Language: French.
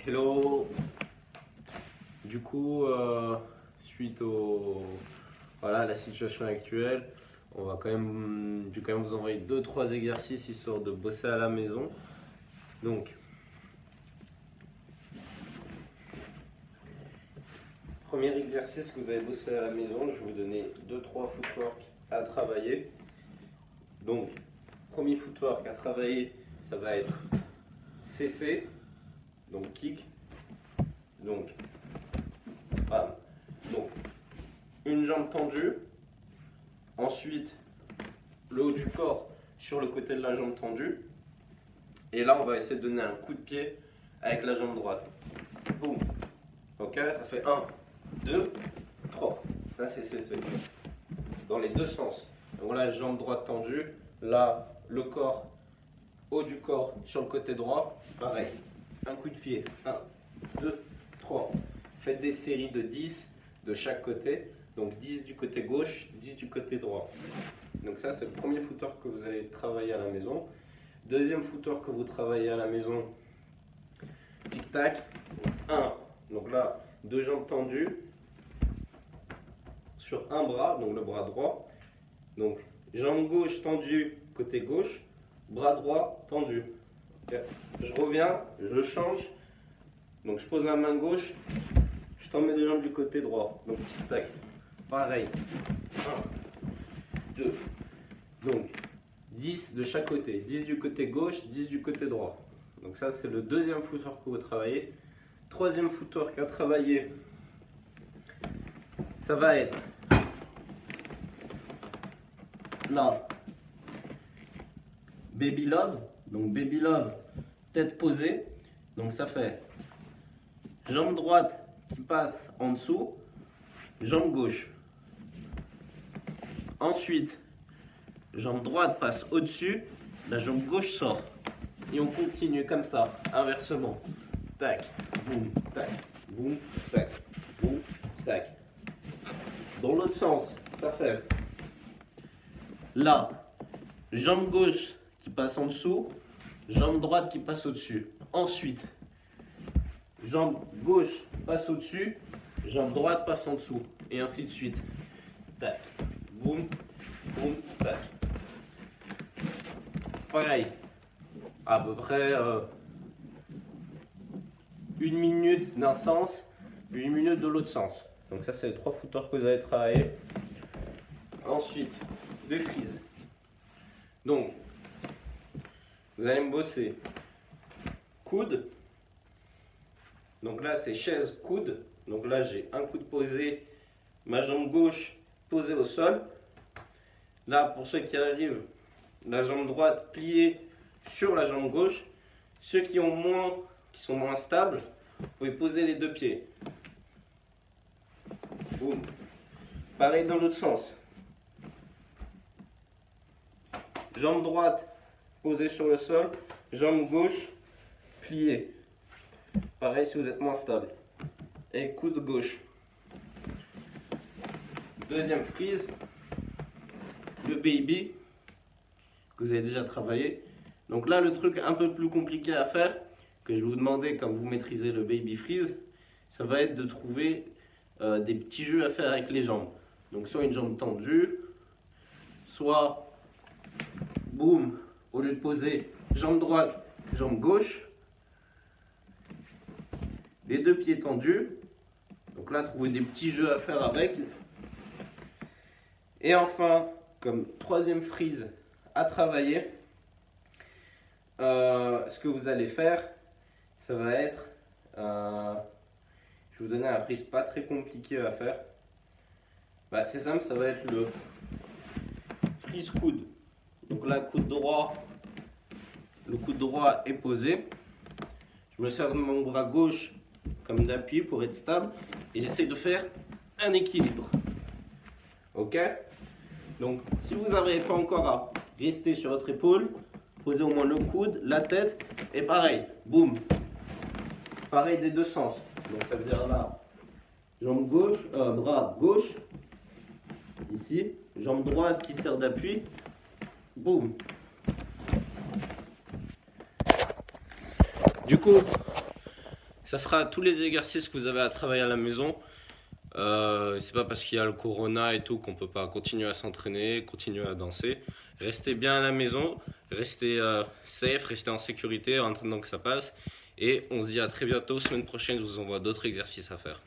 Hello. Du coup, suite à la situation actuelle, je vais quand même vous envoyer 2-3 exercices histoire de bosser à la maison. Donc, premier exercice que vous allez bosser à la maison, je vais vous donner 2-3 footwork à travailler. Donc, premier footwork à travailler, ça va être CC, donc kick. Donc, bam. Donc, une jambe tendue. Ensuite, le haut du corps sur le côté de la jambe tendue. Et là, on va essayer de donner un coup de pied avec la jambe droite. Boum. Ok, ça fait 1, 2, 3. Là, c'est CC. Dans les deux sens. Donc là, jambe droite tendue. Là, le corps, haut du corps sur le côté droit. Pareil. Un coup de pied. 1, 2, 3. Faites des séries de 10 de chaque côté. Donc 10 du côté gauche, 10 du côté droit. Donc ça, c'est le premier footwork que vous allez travailler à la maison. Deuxième footwork que vous travaillez à la maison, tic-tac. 1. Donc là, deux jambes tendues sur un bras, donc le bras droit. Donc jambe gauche tendue côté gauche, bras droit tendu. Okay. Je reviens, je change. Donc je pose la main gauche, je tends mes deux jambes du côté droit. Donc tic-tac. Pareil. 1, 2. Donc 10 de chaque côté. 10 du côté gauche, 10 du côté droit. Donc ça, c'est le deuxième footwork que vous travaillez. Troisième footwork à travailler, ça va être là, baby love. Donc baby love, tête posée. Donc ça fait jambe droite qui passe en dessous, jambe gauche. Ensuite, jambe droite passe au-dessus, la jambe gauche sort. Et on continue comme ça, inversement. Tac, boum, tac, boum, tac, boum, tac. Dans l'autre sens, ça fait là, jambe gauche qui passe en dessous, jambe droite qui passe au-dessus. Ensuite, jambe gauche passe au-dessus, jambe droite passe en dessous. Et ainsi de suite. Tac, boum, boum, tac. Pareil, à peu près 1 minute d'un sens, 1 minute de l'autre sens. Donc ça, c'est les 3 footwork que vous allez travailler. Ensuite, des frises. Donc, vous allez me bosser coude. Donc là, c'est chaise coude. Donc là, j'ai un coude posé, ma jambe gauche posée au sol. Là, pour ceux qui arrivent, la jambe droite pliée sur la jambe gauche. Ceux qui sont moins stables, vous pouvez poser les deux pieds. Boum. Pareil dans l'autre sens. Jambe droite posée sur le sol, jambe gauche pliée. Pareil si vous êtes moins stable. Et coude gauche. Deuxième frise, le baby, que vous avez déjà travaillé. Donc là, le truc un peu plus compliqué à faire, que je vais vous demander quand vous maîtrisez le baby freeze, ça va être de trouver des petits jeux à faire avec les jambes. Donc soit une jambe tendue, soit boum, au lieu de poser jambe droite, jambe gauche, les deux pieds tendus. Donc là, trouver des petits jeux à faire avec. Et enfin, comme troisième freeze à travailler, ce que vous allez faire, ça va être, je vais vous donner un freeze pas très compliqué à faire. C'est simple, ça va être le freeze coude. Donc là, coude droit, le coude droit est posé. Je me sers de mon bras gauche comme d'appui pour être stable et j'essaie de faire un équilibre. Ok? Donc, si vous n'arrivez pas encore à rester sur votre épaule, posez au moins le coude, la tête, et pareil, boum. Pareil des deux sens. Donc ça veut dire là, jambe gauche, bras gauche, ici, jambe droite qui sert d'appui, boum. Du coup, Ça sera tous les exercices que vous avez à travailler à la maison. C'est pas parce qu'il y a le corona et tout qu'on peut pas continuer à s'entraîner, continuer à danser. Restez bien à la maison, restez safe, restez en sécurité en attendant que ça passe. Et on se dit à très bientôt. Semaine prochaine, je vous envoie d'autres exercices à faire.